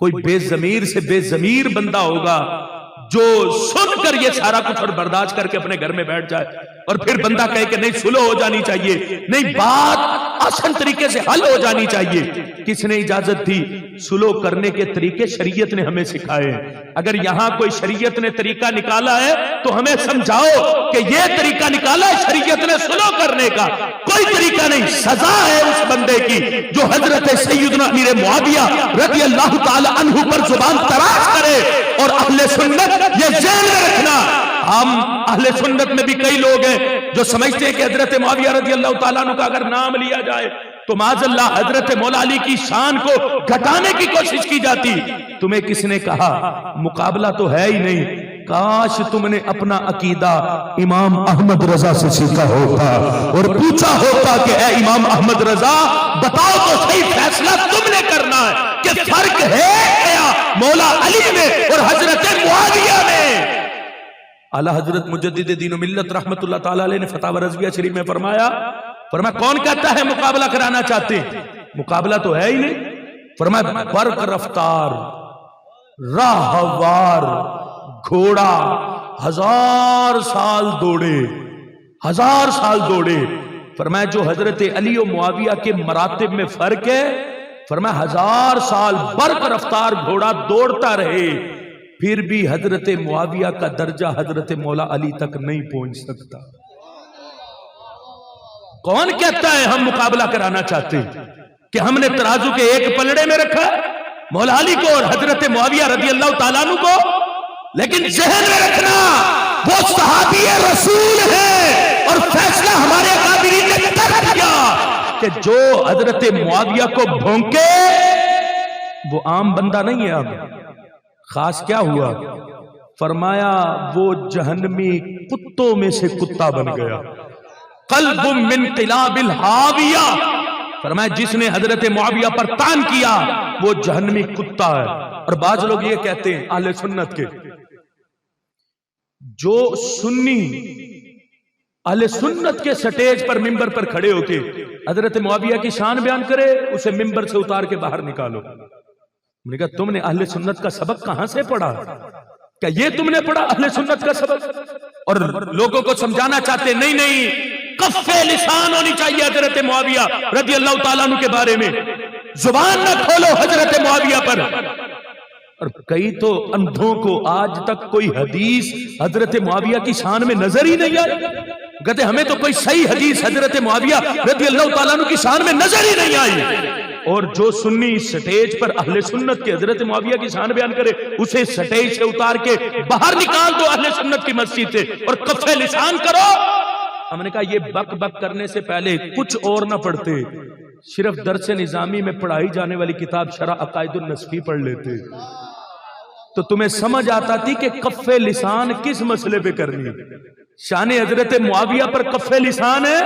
کوئی بے ضمیر سے بے ضمیر بندہ ہوگا جو سن کر یہ سارا کچھ اور برداشت کر کے اپنے گھر میں بیٹھ جائے اور پھر بندہ کہے کہ نہیں سلو ہو جانی چاہیے، نہیں بات آسان طریقے سے حل ہو جانی چاہیے۔ کس نے اجازت دی؟ سلو کرنے کے طریقے شریعت نے ہمیں سکھائے ہیں۔ اگر یہاں کوئی شریعت نے طریقہ نکالا ہے تو ہمیں سمجھاؤ کہ یہ طریقہ نکالا ہے شریعت نے سلو کرنے کا، کوئی طریقہ نہیں۔ سزا ہے اس بندے کی جو حضرت سیدنا امیر معاویہ رضی اللہ تعالی عنہ پر زبان تراش کرے۔ اور اہل سنت یہ ذہن میں رکھنا، ہم اہل سنت میں بھی کئی لوگ ہیں جو سمجھتے ہیں کہ حضرت معاویہ رضی اللہ تعالیٰ عنہ کا اگر نام لیا جائے تو معاذ اللہ حضرت مولا علی کی شان کو گھٹانے کی کوشش کی جاتی۔ تمہیں کس نے کہا؟ مقابلہ تو ہے ہی نہیں۔ کاش تم نے اپنا عقیدہ امام احمد رضا سے سیکھا ہوتا اور پوچھا ہوتا کہ اے امام احمد رضا بتاؤ تو صحیح فیصلہ تم نے کرنا ہے کہ فرق ہے کیا مولا علی میں اور حضرت معاویہ میں؟ اعلی حضرت مجدد دین و ملت رحمت اللہ تعالی علیہ نے فتاوی رضویہ شریف میں فرمایا کون کہتا ہے مقابلہ کرانا چاہتے ہیں؟ مقابلہ تو ہے ہی نہیں۔ فرمایا برق رفتار راہوار گھوڑا 1000 سال دوڑے، 1000 سال دوڑے۔ فرمایا جو حضرت علی و معاویہ کے مراتب میں فرق ہے، فرمایا 1000 سال برق رفتار گھوڑا دوڑتا رہے پھر بھی حضرت معاویہ کا درجہ حضرت مولا علی تک نہیں پہنچ سکتا۔ کون کہتا ہے ہم مقابلہ کرانا چاہتے ہیں کہ ہم نے ترازو کے ایک پلڑے میں رکھا مولا علی کو اور حضرت معاویہ رضی اللہ تعالیٰ عنہ کو؟ لیکن ذہن میں رکھنا وہ صحابی رسول ہے اور فیصلہ ہمارے اکابرین نے کر دیا کہ جو حضرت معاویہ کو بھونکے وہ عام بندہ نہیں ہے۔ اب خاص کیا ہوا؟ فرمایا وہ جہنمی کتوں میں سے کتا بن گیا۔ قلب من قلاب الحاویہ، فرمایا جس نے حضرت معاویہ پر طعن کیا وہ جہنمی کتا ہے۔ اور بعض لوگ یہ کہتے ہیں اہل سنت کے، جو سنی اہل سنت کے سٹیج پر ممبر پر کھڑے ہو کے حضرت معاویہ کی شان بیان کرے اسے ممبر سے اتار کے باہر نکالو۔ میں نے کہا تم نے اہل سنت کا سبق کہاں سے پڑھا؟ کیا یہ تم نے پڑھا اہل سنت کا سبق؟ اور لوگوں کو سمجھانا چاہتے نہیں کف لسان ہونی چاہیے حضرت معاویہ رضی اللہ تعالیٰ عنہ کے بارے میں، زبان نہ کھولو حضرت معاویہ پر۔ اور کئی تو اندھوں کو آج تک کوئی حدیث حضرت معاویہ کی شان میں نظر ہی نہیں آئی، کہتے ہمیں تو کوئی صحیح حدیث حضرت معاویہ رضی اللہ تعالیٰ عنہ کی شان میں نظر ہی نہیں آئی۔ اور جو سنی سٹیج پر اہل سنت کے حضرت معاویہ کی شان بیان کرے اسے سٹیج سے اتار کے باہر نکال دو اہل سنت کی مسجد سے اور کف لسان کرو۔ ہم نے کہا یہ بک بک کرنے سے پہلے کچھ اور نہ پڑھتے، صرف درس نظامی میں پڑھائی جانے والی کتاب شرح عقائد النسفی پڑھ لیتے تو تمہیں سمجھ آتا تھی کہ کف لسان کس مسئلے پہ کرنی ہے۔ شان حضرت معاویہ پر کف لسان ہے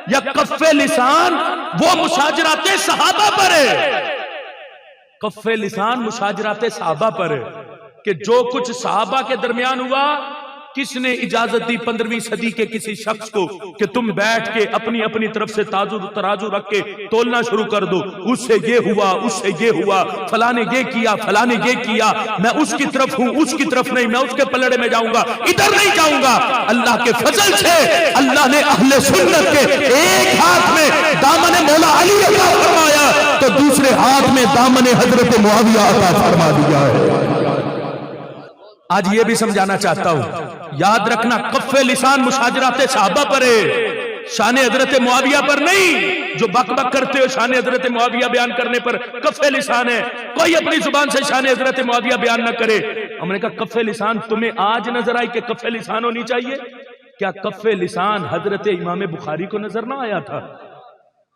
یا کف لسان وہ مشاجرات صحابہ پر ہے؟ کف لسان مشاجرات صحابہ پر ہے کہ جو کچھ صحابہ کے درمیان ہوا کس نے اجازت دی 15ویں صدی کے کسی شخص کو کہ تم بیٹھ کے اپنی اپنی طرف سے ترازو رکھ کے تولنا شروع کر دو، اس سے یہ ہوا، اس سے یہ ہوا، فلاں نے یہ کیا، فلاں نے یہ کیا، میں اس کی طرف ہوں، اس کی طرف نہیں، میں اس کے پلڑے میں جاؤں گا، ادھر نہیں جاؤں گا۔ اللہ کے فضل سے اللہ نے اہل سنت کے ایک ہاتھ میں دامن مولا علی عطا فرمایا تو دوسرے ہاتھ میں دامن حضرت معاویہ عطا فرما دیا ہے۔ آج یہ بھی سمجھانا چاہتا ہوں، یاد رکھنا کف لسان مشاجرات صحابہ پر ہے، شان حضرت معاویہ پر نہیں۔ جو بک بک کرتے ہو شان حضرت معاویہ بیان کرنے پر کف لسان ہے، کوئی اپنی زبان سے شان حضرت معاویہ بیان نہ کرے۔ ہم نے کہا کف لسان تمہیں آج نظر آئی کہ کف لسان ہونی چاہیے؟ کیا کف لسان حضرت امام بخاری کو نظر نہ آیا تھا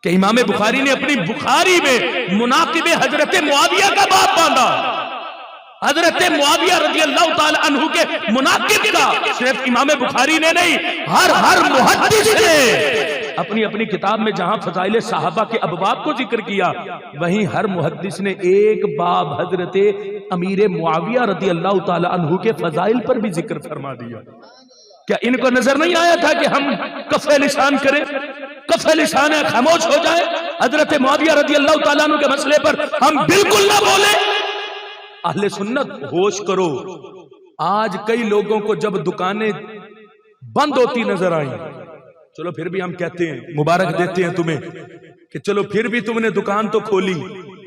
کہ امام بخاری نے اپنی بخاری میں مناقب حضرت معاویہ کا باب باندھا؟ حضرت معاویہ رضی اللہ تعالی عنہ کے مناقب کا صرف امام بخاری نے نہیں، ہر محدث نے اپنی اپنی کتاب میں جہاں فضائل صحابہ کے ابواب کو ذکر کیا وہیں ہر محدث نے ایک باب حضرت امیر معاویہ رضی اللہ تعالی عنہ کے فضائل پر بھی ذکر فرما دیا۔ کیا ان کو نظر نہیں آیا تھا کہ ہم کف لسان کریں؟ کف لسان ہے خاموش ہو جائے، حضرت معاویہ رضی اللہ تعالیٰ عنہ کے مسئلے پر ہم بالکل نہ بولیں۔ اہل سنت ہوش کرو. آج کئی لوگوں کو جب دکانیں بند ہوتی نظر آئیں، چلو پھر بھی ہم کہتے ہیں مبارک دیتے ہیں تمہیں کہ چلو پھر بھی تم نے دکان تو کھولی،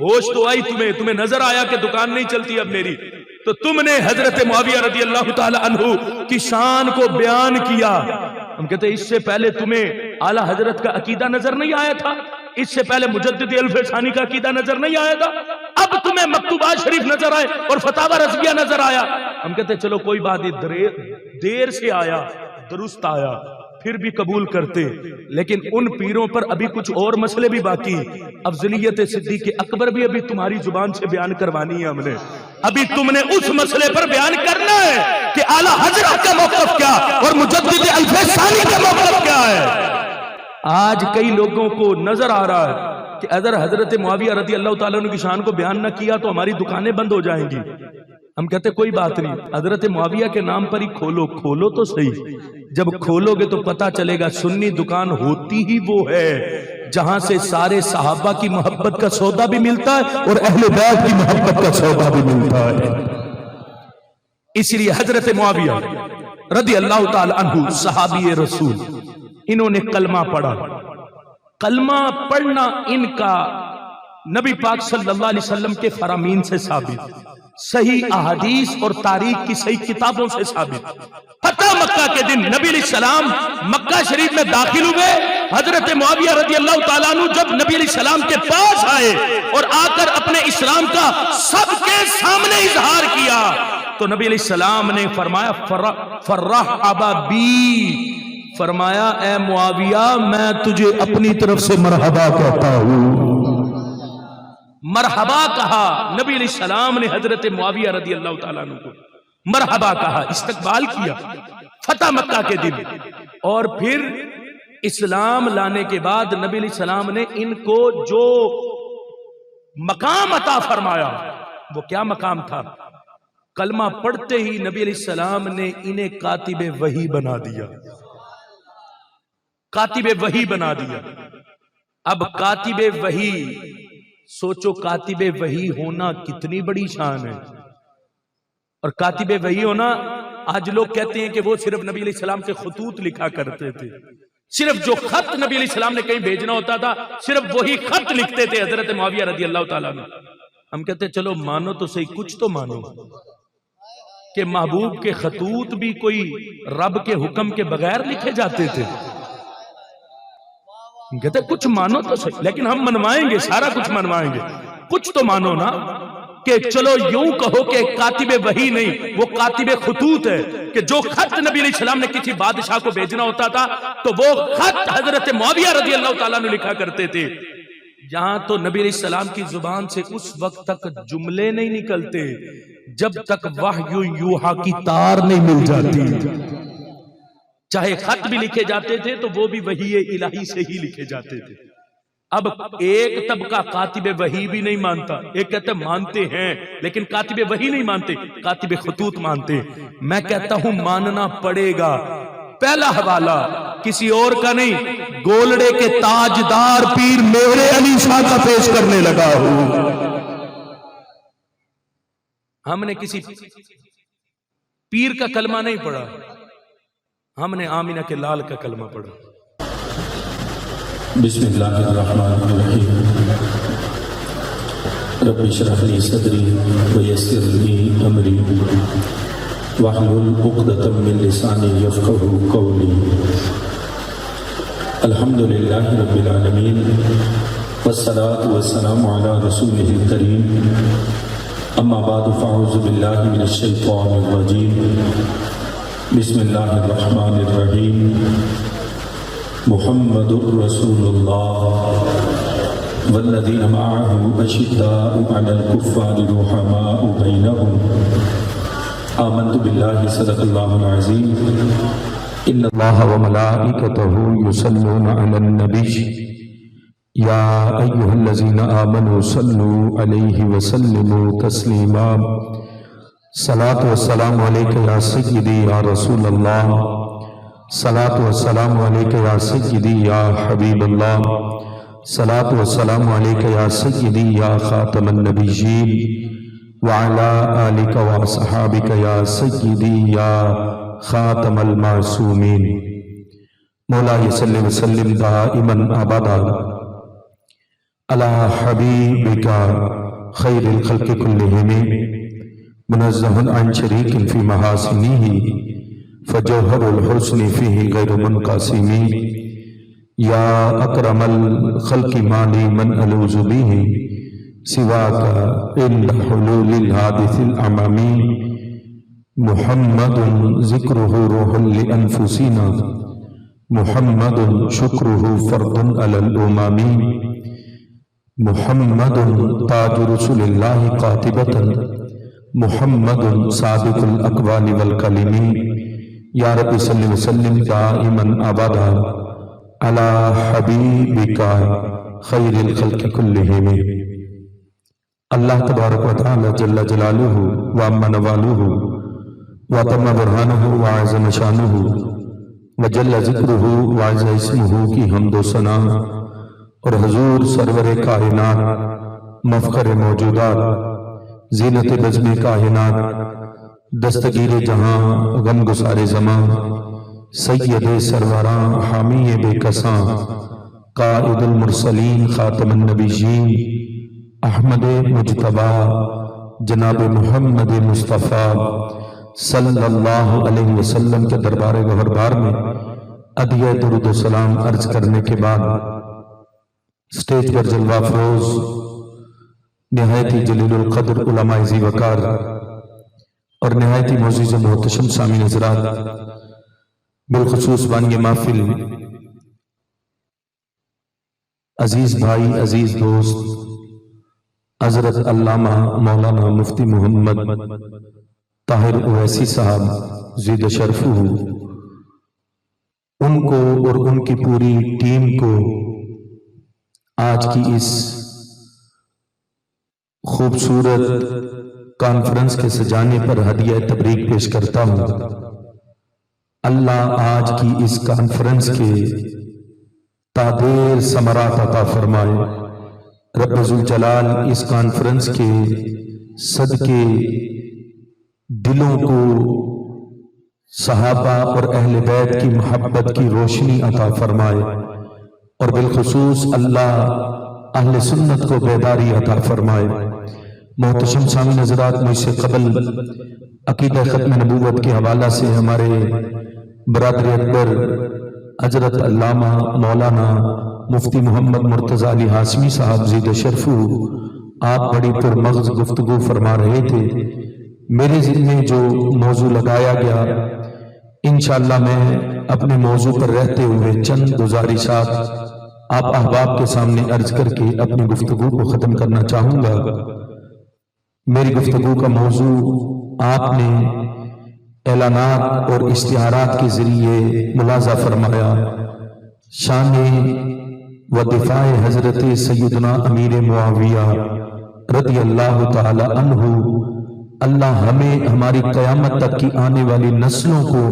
ہوش تو آئی تمہیں نظر آیا کہ دکان نہیں چلتی اب میری، تو تم نے حضرت معاویہ رضی اللہ تعالی عنہ کی شان کو بیان کیا. ہم کہتے ہیں اس سے پہلے تمہیں اعلی حضرت کا عقیدہ نظر نہیں آیا تھا؟ اس سے پہلے مجدد الف ثانی کا عقیدہ نظر نہیں آیا تھا؟ اب تمہیں مکتوبات شریف نظر آئے اور فتاوی رضویہ نظر آیا. ہم کہتے ہیں چلو کوئی بات نہیں، دیر سے آیا درست آیا پھر بھی قبول کرتے، لیکن ان پیروں پر ابھی کچھ اور مسئلے بھی باقی ہیں. افضلیت صدیق اکبر بھی ابھی تمہاری زبان سے بیان کروانی ہے ہم نے. ابھی تم نے اس مسئلے پر بیان کرنا ہے کہ اعلی حضرت کا موقف کیا اور مجدد الف ثانی کا موقف کیا ہے. آج کئی لوگوں کو نظر آ رہا ہے کہ اگر حضرت معاویہ رضی اللہ تعالیٰ عنہ کی شان کو بیان نہ کیا تو ہماری دکانیں بند ہو جائیں گی. ہم کہتے کوئی بات نہیں، حضرت معاویہ کے نام پر ہی کھولو تو صحیح. جب کھولو گے تو پتا چلے گا سنی دکان ہوتی ہی وہ ہے جہاں سے سارے صحابہ کی محبت کا سودا بھی ملتا ہے اور اہل بیت کی محبت کا سودا بھی ملتا ہے. اس لیے حضرت معاویہ رضی اللہ تعالی عنہ صحابی رسول، انہوں نے کلمہ پڑھا. کلمہ پڑھنا ان کا نبی پاک صلی اللہ علیہ وسلم کے فرامین سے ثابت، صحیح احادیث اور تاریخ کی صحیح کتابوں سے ثابت. فتح مکہ کے دن نبی علیہ السلام مکہ شریف میں داخل ہوئے. حضرت معاویہ رضی اللہ تعالیٰ عنہ جب نبی علیہ السلام کے پاس آئے اور آ کر اپنے اسلام کا سب کے سامنے اظہار کیا تو نبی علیہ السلام نے فرمایا فرحبا بی، فرمایا اے معاویہ میں تجھے اپنی طرف سے مرحبا کہتا ہوں. مرحبا کہا نبی علیہ السلام نے حضرت معاویہ رضی اللہ تعالیٰ عنہ کو، مرحبا کہا، استقبال کیا فتح مکہ کے دن. اور پھر اسلام لانے کے بعد نبی علیہ السلام نے ان کو جو مقام عطا فرمایا وہ کیا مقام تھا؟ کلمہ پڑھتے ہی نبی علیہ السلام نے انہیں کاتب وحی بنا دیا. کاتب وحی بنا دیا. اب کاتب وحی، سوچو کاتب وحی ہونا کتنی بڑی شان ہے. اور کاتب وحی ہونا، آج لوگ کہتے ہیں کہ وہ صرف نبی علیہ السلام کے خطوط لکھا کرتے تھے، صرف جو خط نبی علیہ السلام نے کہیں بھیجنا ہوتا تھا صرف وہی خط لکھتے تھے حضرت معاویہ رضی اللہ تعالیٰ عنہ. ہم کہتے ہیں چلو مانو تو صحیح، کچھ تو مانو کہ محبوب کے خطوط بھی کوئی رب کے حکم کے بغیر لکھے جاتے تھے. ہم کہتے ہیں کچھ مانو تو صحیح، لیکن ہم منوائیں گے، سارا کچھ منوائیں گے. کچھ تو مانو نا کہ چلو یوں کہو کہ کاتب وحی نہیں، وہ کاتب خطوط ہے کہ جو خط نبی علیہ السلام نے کسی بادشاہ کو بھیجنا ہوتا تھا تو وہ خط حضرت معاویہ رضی اللہ تعالیٰ نے لکھا کرتے تھے. یہاں تو نبی علیہ السلام کی زبان سے اس وقت تک جملے نہیں نکلتے جب تک وحی یوحا کی تار نہیں مل جاتی. چاہے خط بھی لکھے جاتے تھے تو وہ بھی وحی الہی سے ہی لکھے جاتے تھے. اب ایک طبقہ کاتب وحی بھی نہیں مانتا، ایک کہتے مانتے ہیں لیکن کاتب وحی نہیں مانتے، کاتب خطوط مانتے. میں کہتا ہوں ماننا پڑے گا. پہلا حوالہ کسی اور کا نہیں، گولڑے کے تاجدار پیر میرے علی شاہ کا پیش کرنے لگا ہوں. ہم نے کسی پیر کا کلمہ نہیں پڑھا، ہم نے آمینہ کے لال کا کلمہ پڑھا. بسم اللہ الرحمن الرحیم. رب اشرح لی صدری ویسر لی امری واحلل عقدۃ من لسانی یفقهوا قولی. الحمدللہ رب العالمین والصلاة والسلام علی رسولہ الکریم. اما بعد فاعوذ باللہ من الشیطان الرجیم. بسم اللہ الرحمن الرحیم. محمد رسول اللہ والذین معه اشداء علی الکفار رحماء بینہم. آمنت باللہ صدق اللہ العظیم. ان اللہ وملائکتہ یصلون علی النبی یا ایہا الذین آمنوا صلوا علیہ وسلموا تسلیما. صلاۃ والسلام علیک یا سیدی یا رسول اللہ. صلاۃ والسلام علیک یا سیدی یا حبیب اللہ. صلاۃ والسلام علیک یا سیدی یا خاتم النبیین. وعلى آلك وصحابك يا سيدي يا خاتم المعصومين مولاي صل وسلم دائما ابدا على حبيبك خير الخلق كلهم منزه عن شريك في محاسنه فجوهر الحسن فيه غير منقسم يا أكرم الخلق ما لي من ألوذ به سواك عند حلول الحادث الأمامي محمد ذكره روح لأنفسنا محمد شكره فرض على الأمم محمد تاج رسول الله قاطبة محمد صادق الأقوال والكلم یا رب صلی وسلم دائما ابدا على حبیبک خیر الخلق کلہم۔ اللہ تبارک و تعالی جل جلالہ وعم نوالہ وتم برہانہ وعظم شانہ وجل ذکرہ وعز اسمہ کی حمد و ثنا اور حضور سرور کائنات مفخر موجودات زینت بزم کائنات دستگیر جہاں غم گسار زمان سید سروران حامی بے کساں قائد المرسلین خاتم النبیین احمد مجتبی جناب محمد مصطفیٰ صلی اللہ علیہ وسلم کے دربار گہربار میں ادعیہ درود و سلام عرض کرنے کے بعد سٹیج پر جلوہ فروز نہایت جلیل القدر علماء ذی وقار اور نہایت معزز و محتشم سامعین حضرات، بالخصوص بانی محفل عزیز بھائی، عزیز دوست حضرت علامہ مولانا مفتی محمد طاہر اویسی صاحب زید شرفہ، ان کو اور ان کی پوری ٹیم کو آج کی اس خوبصورت کانفرنس کے سجانے پر ہدیہ تبریک پیش کرتا ہوں۔ اللہ آج کی اس کانفرنس کے تادیر ثمرات عطا فرمائے۔ رب ذوالجلال اس کانفرنس کے صدقے دلوں کو صحابہ اور اہل بیت کی محبت کی روشنی عطا فرمائے، اور بالخصوص اللہ اہل سنت کو بیداری عطا فرمائے۔ محتشم سامعین حضرات، مجھ سے قبل عقیدہ ختم نبوت کے حوالہ سے ہمارے برادر اکبر حضرت علامہ مولانا مفتی محمد مرتضی علی ہاشمی صاحب زید شرفہ آپ بڑی پرمغز گفتگو فرما رہے تھے۔ میرے ذہن میں جو موضوع لگایا گیا، انشاءاللہ میں اپنے موضوع پر رہتے ہوئے چند گزارشات آپ احباب کے سامنے عرض کر کے اپنی گفتگو کو ختم کرنا چاہوں گا۔ میری گفتگو کا موضوع آپ نے اعلانات اور اشتہارات کے ذریعے ملاحظہ فرمایا، شان و دفاع حضرت سیدنا امیر معاویہ رضی اللہ تعالی عنہ۔ اللہ ہمیں ہماری قیامت تک کی آنے والی نسلوں کو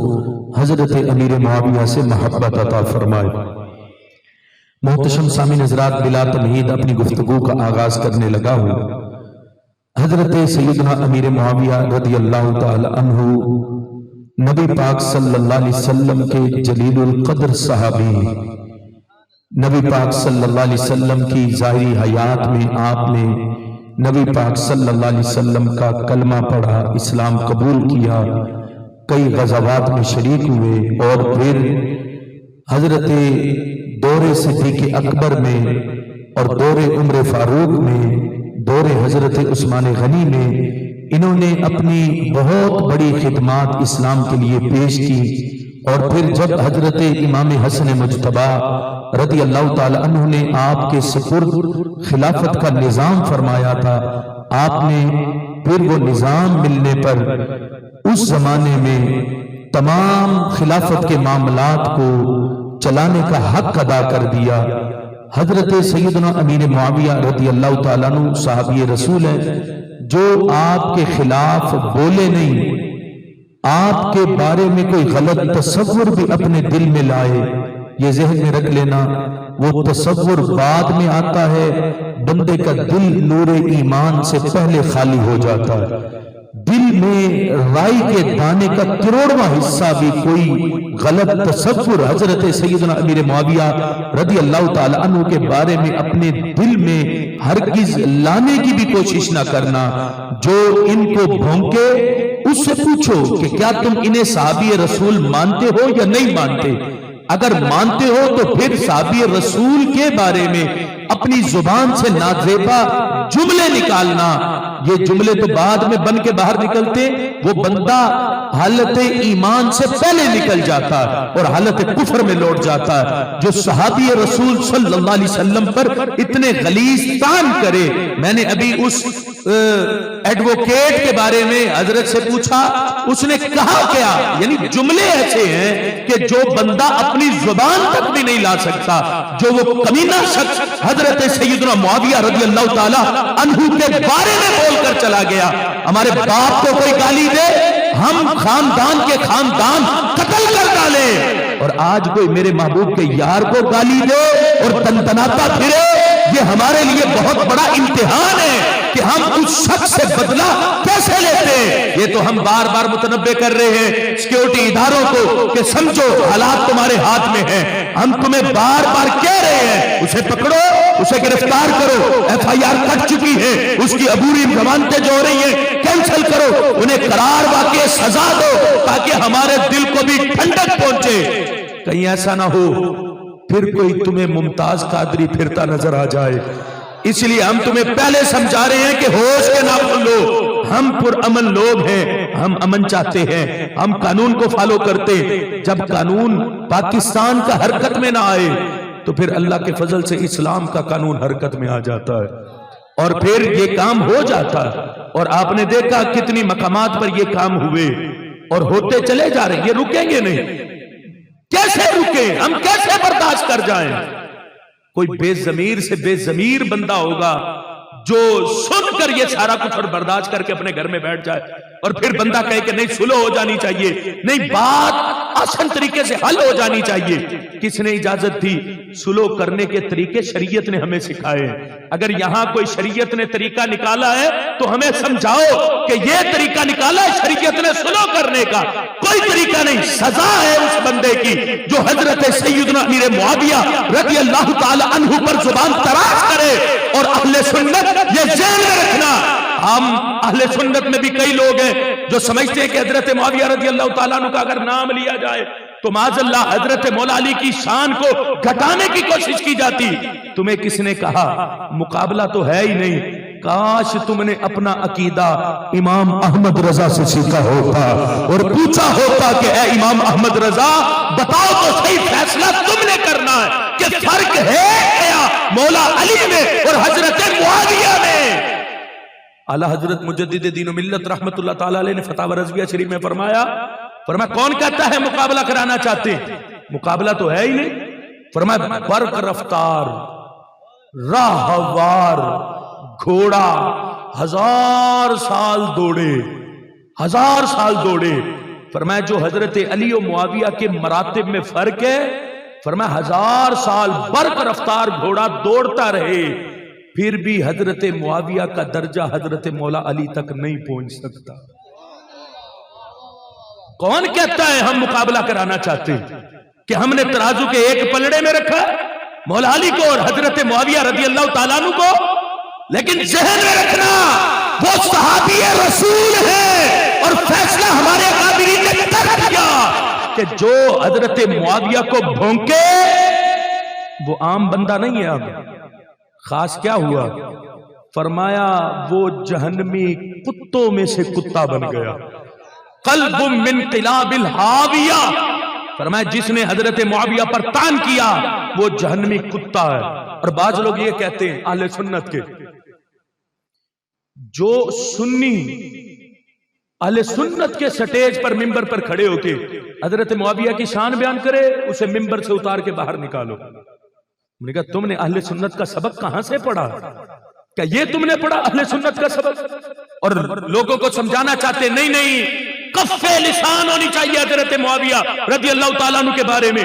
حضرت امیر معاویہ سے محبت عطا فرمائے۔ محتشم سامعین حضرات، بلا تمہید اپنی گفتگو کا آغاز کرنے لگا ہوں۔ حضرت سیدنا امیر معاویہ رضی اللہ تعالی عنہ نبی پاک صلی اللہ علیہ وسلم کے جلیل القدر صحابی، نبی پاک صلی اللہ علیہ وسلم کی ظاہری حیات میں آپ نے نبی پاک صلی اللہ علیہ وسلم کا کلمہ پڑھا، اسلام قبول کیا، کئی غزوات میں شریک ہوئے، اور پھر حضرت دور صدیق اکبر میں اور دور عمر فاروق میں، دور حضرت عثمان غنی میں انہوں نے اپنی بہت بڑی خدمات اسلام کے لیے پیش کی۔ اور پھر جب حضرت امام حسن مجتبی رضی اللہ تعالی عنہ نے آپ کے سپرد خلافت کا نظام فرمایا تھا، آپ نے پھر وہ نظام ملنے پر اس زمانے میں تمام خلافت کے معاملات کو چلانے کا حق ادا کر دیا۔ حضرت سیدنا امیر معاویہ رضی اللہ تعالیٰ عنہ صحابی رسول ہے، جو آپ کے خلاف بولے نہیں، آپ کے بارے میں کوئی غلط تصور بھی اپنے دل میں لائے، یہ ذہن میں رکھ لینا، وہ تصور بعد میں آتا ہے، بندے کا دل نور ایمان سے پہلے خالی ہو جاتا ہے، دل میں رائی کے دانے کا 1/3واں حصہ بھی کوئی غلط تصور حضرت سیدنا امیر معاویہ رضی اللہ تعالی عنہ کے بارے میں اپنے دل میں ہرگز لانے کی بھی کوشش نہ کرنا۔ جو ان کو بھونکے اس سے پوچھو کہ کیا تم انہیں صحابی رسول مانتے ہو یا نہیں مانتے؟ اگر مانتے ہو تو پھر صحابی رسول کے بارے میں اپنی زبان سے نازیبا جملے نکالنا۔ یہ جملے تو بعد میں بن کے باہر نکلتے، وہ بندہ حالت ایمان سے پہلے نکل جاتا اور حالت کفر میں لوٹ جاتا ہے۔ جو صحابی رسول صلی اللہ علیہ وسلم پر اتنے غلیظ طعن کرے، میں نے ابھی اس ایڈوکیٹ کے بارے میں حضرت سے پوچھا، اس نے کہا کیا، یعنی جملے ایسے ہیں کہ جو بندہ اپنی زبان تک بھی نہیں لا سکتا۔ جو وہ کمینہ شخص حضرت سیدنا معاویہ رضی اللہ تعالی عنہ کے بارے میں بول کر چلا گیا، ہمارے باپ کو کوئی گالی دے ہم خاندان کے خاندان قتل کر ڈالیں، اور آج کوئی میرے محبوب کے یار کو گالی دے اور تنتناتا پھرے، یہ ہمارے لیے بہت بڑا امتحان ہے کہ ہم اس شخص سے بدلہ کیسے لیتے ہیں۔ یہ تو ہم بار بار متنبہ کر رہے ہیں سیکیورٹی اداروں کو کہ سمجھو حالات تمہارے ہاتھ میں ہیں، ہم تمہیں بار بار کہہ رہے ہیں اسے پکڑو، اسے گرفتار کرو، FIR کٹ چکی ہے، اس کی عبوری ضمانتیں جو ہو رہی ہیں کینسل کرو، انہیں قرار واقع سزا دو تاکہ ہمارے دل کو بھی ٹھنڈک پہنچے۔ کہیں ایسا نہ ہو پھر کوئی تمہیں ممتاز قادری پھرتا نظر آ جائے۔ اس لیے ہم تمہیں پہلے سمجھا رہے ہیں کہ ہوش کے ناخن لو، ہم پرامن لوگ ہیں، ہم امن چاہتے ہیں، ہم قانون کو فالو کرتے۔ جب قانون پاکستان کا حرکت میں نہ آئے تو پھر اللہ کے فضل سے اسلام کا قانون حرکت میں آ جاتا ہے اور پھر یہ کام ہو جاتا ہے۔ اور آپ نے دیکھا کتنی مقامات پر یہ کام ہوئے اور ہوتے چلے جا رہے، یہ رکیں گے نہیں۔ کیسے رکیں؟ ہم کیسے برداشت کر جائیں؟ کوئی بے ضمیر سے بے ضمیر بندہ ہوگا جو سن کر یہ سارا کچھ اور برداشت کر کے اپنے گھر میں بیٹھ جائے اور پھر بندہ کہے کہ نہیں سلو ہو جانی چاہیے، نہیں بات آسان طریقے سے حل ہو جانی چاہیے۔ کس نے اجازت دی؟ سلو کرنے کے طریقے شریعت نے ہمیں سکھائے۔ اگر یہاں کوئی شریعت نے طریقہ نکالا ہے تو ہمیں سمجھاؤ کہ یہ طریقہ نکالا ہے شریعت نے سلو کرنے کا، کوئی طریقہ نہیں۔ سزا ہے اس بندے کی جو حضرت سیدنا امیر معاویہ رضی اللہ تعالی عنہ پر زبان تراش کرے۔ اور اہل سنت یہ ذہن میں رکھنا، ہم اہل سنت میں بھی کئی لوگ ہیں جو سمجھتے ہیں کہ حضرت معاویہ رضی اللہ تعالیٰ عنہ کا اگر نام لیا جائے تو معاذ اللہ حضرت مولا علی کی شان کو گھٹانے کی کوشش کی جاتی۔ تمہیں کس نے کہا؟ مقابلہ تو ہے ہی نہیں۔ کاش تم نے اپنا عقیدہ امام احمد رضا سے سیکھا ہوتا اور پوچھا ہوتا کہ اے امام احمد رضا بتاؤ تو صحیح فیصلہ تم نے کرنا ہے کہ فرق ہے کیا مولا علی میں اور حضرت معاویہ میں۔ اعلیٰ حضرت مجدد دین و ملت رحمت اللہ تعالی علیہ نے فتاوی رضویہ شریف میں فرمایا کون کہتا ہے مقابلہ کرانا چاہتے ہیں؟ مقابلہ تو ہے ہی نہیں۔ فرمایا برق رفتار راہوار گھوڑا 1000 سال دوڑے، 1000 سال دوڑے۔ فرمایا جو حضرت علی و معاویہ کے مراتب میں فرق ہے، فرمایا 1000 سال برق رفتار گھوڑا دوڑتا رہے پھر بھی حضرت معاویہ کا درجہ حضرت مولا علی تک نہیں پہنچ سکتا۔ کون کہتا ہے ہم مقابلہ کرانا چاہتے ہیں؟ کہ ہم نے ترازو کے ایک پلڑے میں رکھا مولا علی کو اور حضرت معاویہ رضی اللہ تعالیٰ عنہ کو، لیکن ذہن میں رکھنا وہ صحابی رسول ہے اور فیصلہ ہمارے قابلین نے کر دیا کہ جو حضرت معاویہ کو بھونکے وہ عام بندہ نہیں ہے۔ اب خاص کیا ہوا؟ فرمایا وہ جہنمی کتوں میں سے کتا بن گیا۔ قلب من قلاب الحاویہ، فرمایا جس نے حضرت معاویہ پر طعن کیا وہ جہنمی کتا ہے۔ اور بعض لوگ یہ کہتے ہیں اہل سنت کے، جو سنی اہل سنت کے سٹیج پر ممبر پر کھڑے ہو کے حضرت معاویہ کی شان بیان کرے اسے ممبر سے اتار کے باہر نکالو۔ میں نے کہا تم نے اہل سنت کا سبق کہاں سے پڑھا؟ کیا یہ تم نے پڑھا اہل سنت کا سبق؟ اور لوگوں کو سمجھانا چاہتے نہیں کف لسان ہونی چاہیے حضرت معاویہ رضی اللہ تعالیٰ عنہ کے بارے میں۔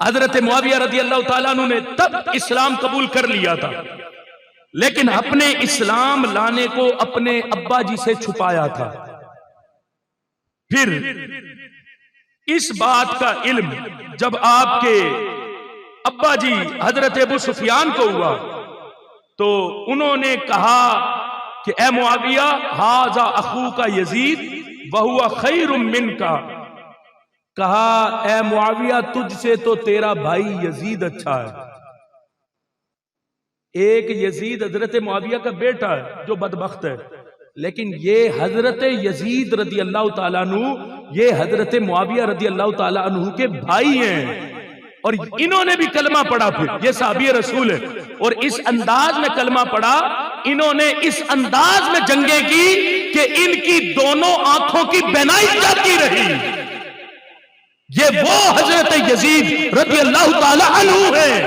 حضرت معاویہ رضی اللہ تعالیٰ عنہ نے تب اسلام قبول کر لیا تھا، لیکن اپنے اسلام لانے کو اپنے ابا جی سے چھپایا تھا۔ پھر اس بات کا علم جب آپ کے ابا جی حضرت ابو سفیان کو ہوا تو انہوں نے کہا کہ اے معاویہ ھذا اخوک یزید وہو خیر منک، کہا اے معاویہ تجھ سے تو تیرا بھائی یزید اچھا ہے۔ ایک یزید حضرت معاویہ کا بیٹا ہے جو بدبخت ہے، لیکن یہ حضرت یزید رضی اللہ تعالیٰ عنہ یہ حضرت معاویہ رضی اللہ تعالیٰ عنہ کے بھائی ہیں، اور انہوں نے بھی کلمہ پڑھا۔ پھر یہ صحابی رسول ہے، اور اس انداز میں کلمہ پڑھا، انہوں نے اس انداز میں جنگیں کی کہ ان کی دونوں آنکھوں کی بینائی جاتی رہی۔ یہ وہ حضرت یزید رضی اللہ تعالیٰ عنہ ہیں،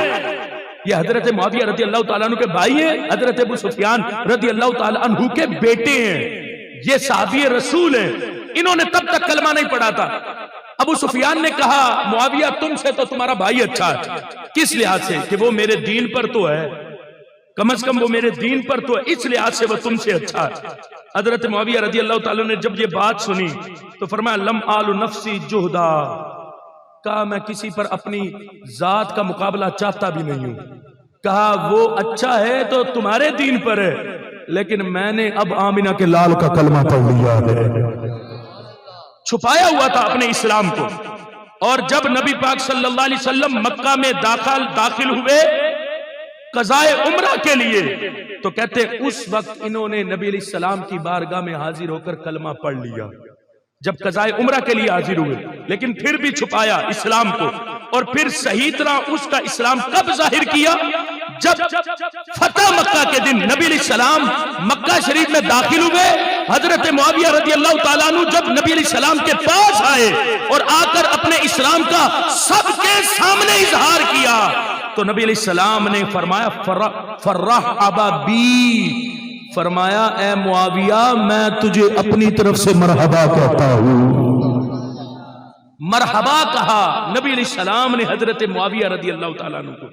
یہ حضرت معاویہ رضی اللہ تعالیٰ عنہ کے بھائی ہیں، حضرت ابو سفیان رضی اللہ تعالیٰ عنہ کے بیٹے ہیں، یہ صحابی رسول ہیں۔ انہوں نے تب تک کلمہ نہیں پڑھا تھا۔ ابو سفیان نے کہا معاویہ تم سے تو تمہارا بھائی اچھا ہے، کس لحاظ سے؟ کہ وہ میرے دین پر تو ہے، کم از کم وہ میرے دین پر تو ہے، اس لحاظ سے وہ تم سے اچھا ہے۔ حضرت معاویہ رضی اللہ تعالیٰ نے جب یہ بات سنی تو فرمایا لم آل نفسی جہدا، کہا میں کسی پر اپنی ذات کا مقابلہ چاہتا بھی نہیں ہوں، کہا وہ اچھا ہے تو تمہارے دین پر ہے، لیکن میں نے اب آمنہ کے لال کا کلمہ پڑھ لیا ہے۔ چھپایا ہوا تھا اپنے اسلام کو، اور جب نبی پاک صلی اللہ علیہ وسلم مکہ میں داخل ہوئے قضائے عمرہ کے لیے تو کہتے اس وقت انہوں نے نبی علیہ السلام کی بارگاہ میں حاضر ہو کر کلمہ پڑھ لیا جب قضائے عمرہ کے لیے حاضر ہوئے، لیکن پھر بھی چھپایا اسلام کو۔ اور پھر صحیح طرح اس کا اسلام کب ظاہر کیا؟ جب فتح مکہ کے دن نبی علیہ السلام مکہ شریف میں داخل ہوئے، حضرت معاویہ رضی اللہ تعالیٰ عنہ جب نبی علیہ السلام کے پاس آئے اور آ کر اپنے اسلام کا سب کے سامنے اظہار کیا تو نبی علیہ السلام نے فرمایا فرحبا بی، فرمایا اے معاویہ میں تجھے اپنی طرف سے مرحبا کہتا ہوں۔ مرحبا کہا نبی علیہ السلام نے حضرت معاویہ رضی اللہ تعالیٰ عنہ کو،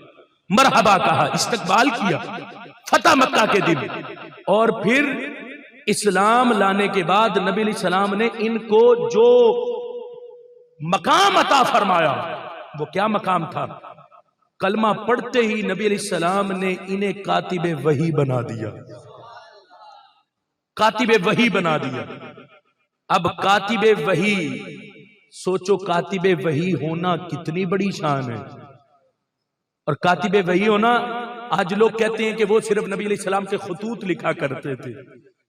مرحبا کہا، استقبال کیا فتح مکہ کے دن۔ اور پھر اسلام لانے کے بعد نبی علیہ السلام نے ان کو جو مقام عطا فرمایا وہ کیا مقام تھا؟ کلمہ پڑھتے ہی نبی علیہ السلام نے انہیں کاتب وحی بنا دیا، کاتب وحی بنا دیا۔ اب کاتب وحی، سوچو کاتب وحی ہونا کتنی بڑی شان ہے، اور کاتب وحی ہونا، آج لوگ کہتے ہیں کہ وہ صرف نبی علیہ السلام کے خطوط لکھا کرتے تھے،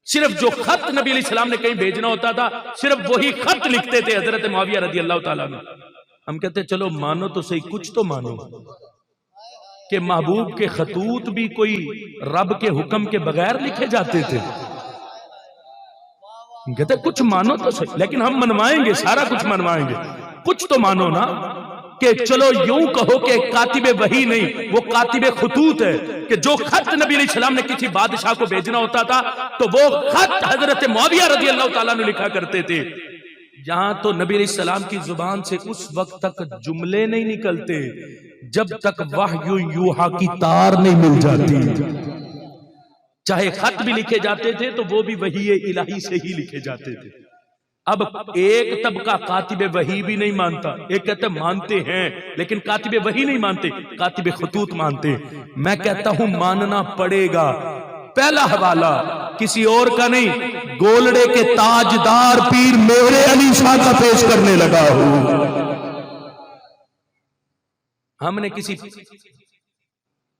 صرف جو خط نبی علیہ السلام نے کہیں بھیجنا ہوتا تھا صرف وہی خط لکھتے تھے حضرت معاویہ رضی اللہ تعالیٰ عنہ۔ ہم کہتے ہیں چلو مانو تو صحیح، کچھ تو مانو کہ محبوب کے خطوط بھی کوئی رب کے حکم کے بغیر لکھے جاتے تھے؟ ہم کہتے ہیں کچھ مانو تو صحیح، لیکن ہم منوائیں گے، سارا کچھ منوائیں گے، کچھ تو مانو نا، کہ چلو یوں کہو کہ کاتب وحی نہیں، وہ کاتب خطوط ہے، کہ جو خط نبی علیہ السلام نے کسی بادشاہ کو بھیجنا ہوتا تھا تو وہ خط حضرت معاویہ رضی اللہ تعالیٰ نے لکھا کرتے تھے۔ یہاں تو نبی علیہ السلام کی زبان سے اس وقت تک جملے نہیں نکلتے جب تک وحی یوحا کی تار نہیں مل جاتی، چاہے خط بھی لکھے جاتے تھے تو وہ بھی وحی الہی سے ہی لکھے جاتے تھے۔ اب ایک طبقہ کاتب وحی بھی نہیں مانتا، ایک کہتے مانتے ہیں لیکن کاتب وحی نہیں مانتے، کاتب خطوط مانتے۔ میں کہتا ہوں ماننا پڑے گا۔ پہلا حوالہ کسی اور کا نہیں، گولڑے کے تاجدار پیر میرے علی شاہ کا پیش کرنے لگا ہوں۔ ہم نے کسی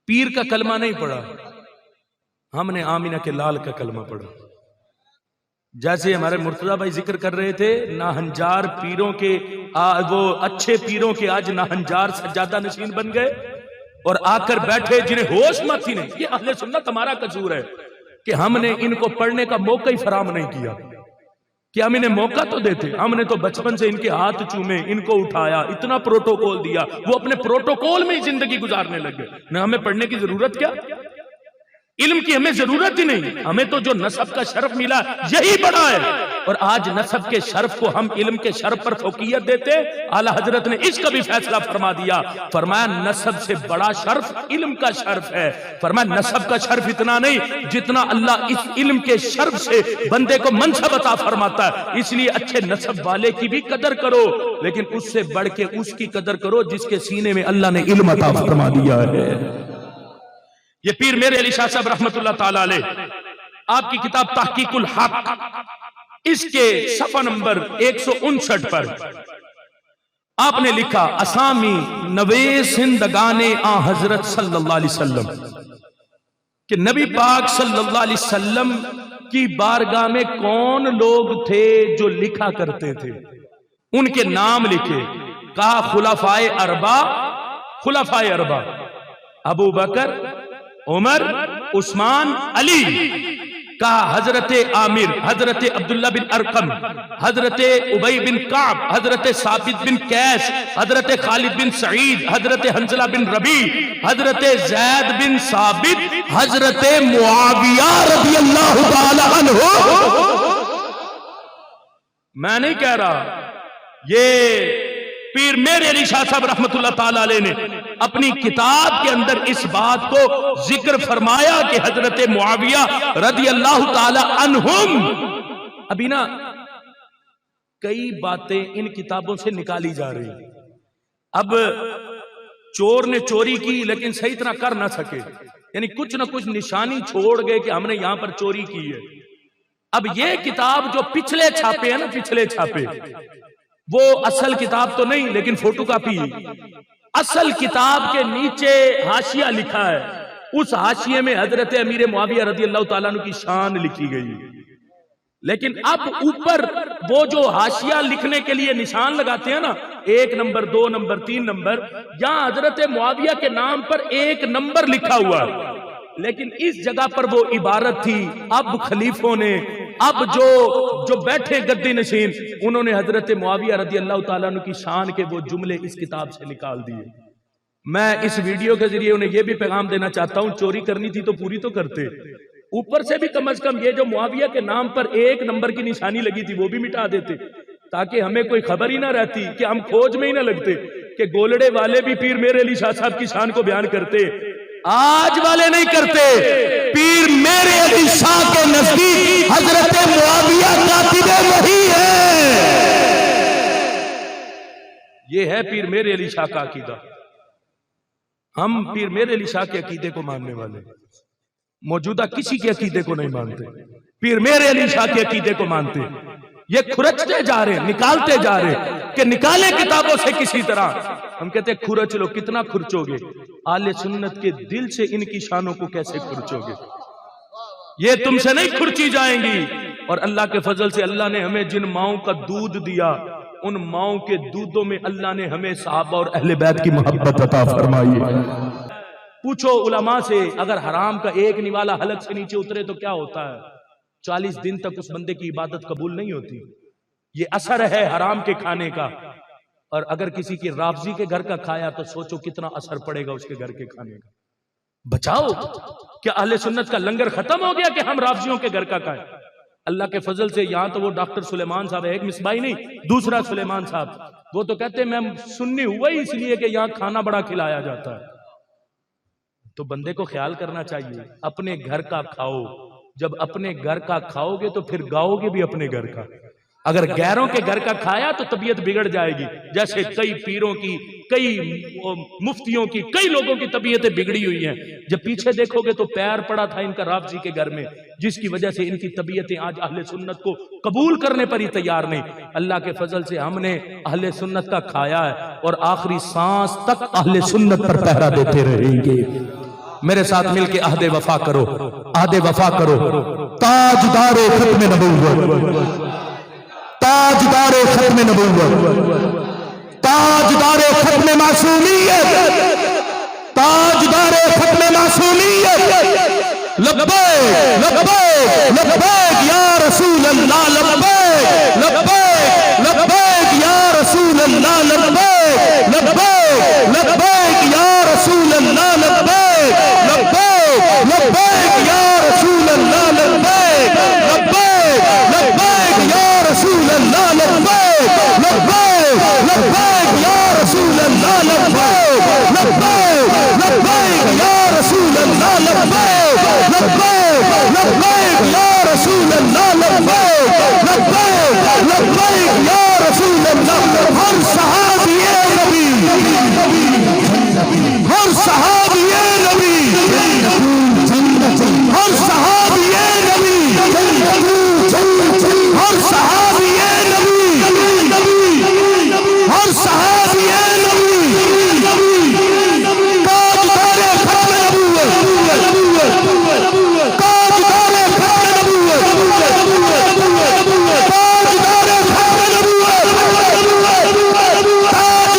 پیر کا کلمہ نہیں پڑھا، ہم نے آمینہ کے لال کا کلمہ پڑھا۔ جیسے ہمارے مرتضی بھائی ذکر کر رہے تھے، ناہنجار پیروں کے وہ اچھے پیروں کے آج ناہنجار سجادہ نشین بن گئے اور آ کر بیٹھے جنہیں ہوش مت ہی نہیں۔ یہ اہل سنت ہمارا قصور ہے کہ ہم نے ان کو پڑھنے کا موقع ہی فراہم نہیں کیا، کہ ہم انہیں موقع تو دیتے، ہم نے تو بچپن سے ان کے ہاتھ چومے، ان کو اٹھایا، اتنا پروٹوکول دیا، وہ اپنے پروٹوکول میں ہی زندگی گزارنے لگے، نہ ہمیں پڑھنے کی ضرورت کیا؟ علم کی ہمیں ضرورت ہی نہیں، ہمیں تو جو نسب کا شرف ملا یہی بڑا ہے، اور آج نسب کے شرف کو ہم علم کے شرف پر فوقیت دیتے۔ اعلیٰ حضرت نے اس کا بھی فیصلہ فرما دیا، فرمایا نسب سے بڑا شرف علم کا شرف ہے۔ فرمایا نسب کا شرف اتنا نہیں جتنا اللہ اس علم کے شرف سے بندے کو منصب عطا فرماتا ہے، اس لیے اچھے نسب والے کی بھی قدر کرو، لیکن اس سے بڑھ کے اس کی قدر کرو جس کے سینے میں اللہ نے علم عطا فرما دیا ہے۔ یہ پیر میرے علی شاہ صاحب رحمت اللہ تعالی علیہ، آپ کی کتاب تحقیق الحق، اس کے صفحہ نمبر 159 پر آپ نے لکھا اسامی نویس زندگانے آن حضرت صلی اللہ علیہ وسلم، کہ نبی پاک صلی اللہ علیہ وسلم کی بارگاہ میں کون لوگ تھے جو لکھا کرتے تھے، ان کے نام لکھے۔ کہا خلفائے اربع، خلفائے اربع ابو بکر، عمر، عثمان، علی۔ کہا حضرت عامر، حضرت عبداللہ بن ارقم، حضرت ابی بن کعب، حضرت ثابت بن قیس، حضرت خالد بن سعید، حضرت حنظلہ بن ربیع، حضرت زید بن ثابت، حضرت معاویہ رضی اللہ تعالی عنہ۔ میں نہیں کہہ رہا، یہ پیر میرے علی شاہ صاحب رحمت اللہ تعالی علیہ نے اپنی کتاب کے اندر اس بات کو ذکر فرمایا کہ حضرت معاویہ رضی اللہ تعالی عنہم۔ ابھی نا کئی باتیں ان کتابوں سے نکالی جا رہی ہیں۔ اب چور نے چوری کی لیکن صحیح طرح کر نہ سکے، یعنی کچھ نہ کچھ نشانی چھوڑ گئے کہ ہم نے یہاں پر چوری کی ہے۔ اب یہ کتاب جو پچھلے چھاپے ہیں نا، پچھلے چھاپے، وہ اصل کتاب تو نہیں لیکن فوٹو کاپی، اصل کتاب کے نیچے حاشیہ لکھا ہے، اس حاشیے میں حضرت امیر معاویہ رضی اللہ تعالیٰ عنہ کی شان لکھی گئی، لیکن اب اوپر وہ جو حاشیہ لکھنے کے لیے نشان لگاتے ہیں نا، 1 نمبر 2 نمبر 3 نمبر، یہاں حضرت معاویہ کے نام پر 1 نمبر لکھا ہوا ہے، لیکن اس جگہ پر وہ عبارت تھی۔ اب خلیفوں نے، اب جو بیٹھے گدی نشین، انہوں نے حضرت معاویہ رضی اللہ تعالیٰ عنہ کی شان کے وہ جملے اس کتاب سے نکال دیے۔ میں اس ویڈیو کے ذریعے انہیں یہ بھی پیغام دینا چاہتا ہوں، چوری کرنی تھی تو پوری تو کرتے، اوپر سے بھی کم از کم یہ جو معاویہ کے نام پر 1 نمبر کی نشانی لگی تھی وہ بھی مٹا دیتے، تاکہ ہمیں کوئی خبر ہی نہ رہتی، کہ ہم کھوج میں ہی نہ لگتے کہ گولڑے والے بھی پیر میرے علی شاہ صاحب کی شان کو بیان کرتے، آج والے نہیں کرتے۔ پیر میرے علی شاہ کے نزدیک حضرت معاویہ کاتب وحی ہے، یہ ہے پیر میرے علی شاہ کا عقیدہ۔ ہم پیر میرے علی شاہ کے عقیدے کو ماننے والے، موجودہ کسی کے عقیدے کو نہیں مانتے، پیر میرے علی شاہ کے عقیدے کو مانتے۔ یہ کھرچتے جا رہے، نکالتے جا رہے کہ نکالے کتابوں سے کسی طرح۔ ہم کہتے ہیں کھرچ لو، کتنا کھرچو گے؟ آل سنت کے دل سے ان کی شانوں کو کیسے کھرچو گے؟ یہ تم سے نہیں کھرچی جائیں گی۔ اور اللہ کے فضل سے اللہ نے ہمیں جن ماؤں کا دودھ دیا، ان ماؤں کے دودھوں میں اللہ نے ہمیں صحابہ اور اہل بیت کی محبت عطا فرمائی ہے۔ پوچھو علماء سے، اگر حرام کا ایک نوالا حلق سے نیچے اترے تو کیا ہوتا ہے؟ 40 دن تک اس بندے کی عبادت قبول نہیں ہوتی۔ یہ اثر ہے حرام کے کھانے کا۔ اور اگر کسی کی رافضی کے گھر کا کھایا تو سوچو کتنا اثر پڑے گا اس کے گھر کے کھانے کا۔ بچاؤ، کیا اہل سنت کا لنگر ختم ہو گیا کہ ہم رافضیوں کے گھر کا کھائیں؟ اللہ کے فضل سے یہاں تو وہ ڈاکٹر سلیمان صاحب ہے، ایک مصباحی نہیں، دوسرا سلیمان صاحب، وہ تو کہتے ہیں میں سنی ہوا ہی اس لیے کہ یہاں کھانا بڑا کھلایا جاتا ہے۔ تو بندے کو خیال کرنا چاہیے، اپنے گھر کا کھاؤ۔ جب اپنے گھر کا کھاؤ گے تو پھر گاؤ گے بھی اپنے گھر کا۔ اگر غیروں کے گھر کا کھایا تو طبیعت بگڑ جائے گی، جیسے کئی پیروں کی، کئی مفتیوں کی، کئی لوگوں کی طبیعتیں بگڑی ہوئی ہیں۔ جب پیچھے دیکھو گے تو پیر پڑا تھا ان کا رافضی کے گھر میں، جس کی وجہ سے ان کی طبیعتیں آج اہل سنت کو قبول کرنے پر ہی تیار نہیں۔ اللہ کے فضل سے ہم نے اہل سنت کا کھایا ہے اور آخری سانس تک اہل سنت پر پہرا دیتے رہیں گے۔ میرے ساتھ مل کے عہد وفا کرو، عہد وفا کرو۔ تاجدار ختم نبوت، تاجدار ختم نبوت، تاجدار ختم معصومیت، تاجدار ختم معصومیت، لبیک لبیک لبیک یا رسول اللہ، لبیک لبیک لبیک یا رسول اللہ، لبیک لبیک لبیک یا رسول اللہ، لبیک لبیک لبیک لبیک لبیک لبیک یا رسول اللہ لبیک لبیک لبیک یا رسول اللہ لبیک لبیک لبیک یا رسول اللہ لبیک لبیک لبیک یا رسول اللہ. ہر صحابی نبی ہر صحابی نبی ہر صحابی نبی ہر صحابی نبی ہر صحابی نبی تاجدار ختم نبوت تاجدار ختم نبوت تاجدار ختم نبوت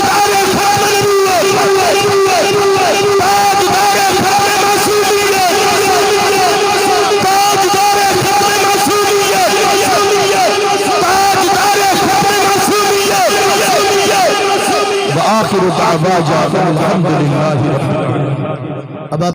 تاجدار ختم نبوت تاجدار ختم معصومیت تاجدار ختم معصومیت تاجدار ختم معصومیت. وآخر دعوانا الحمد للہ.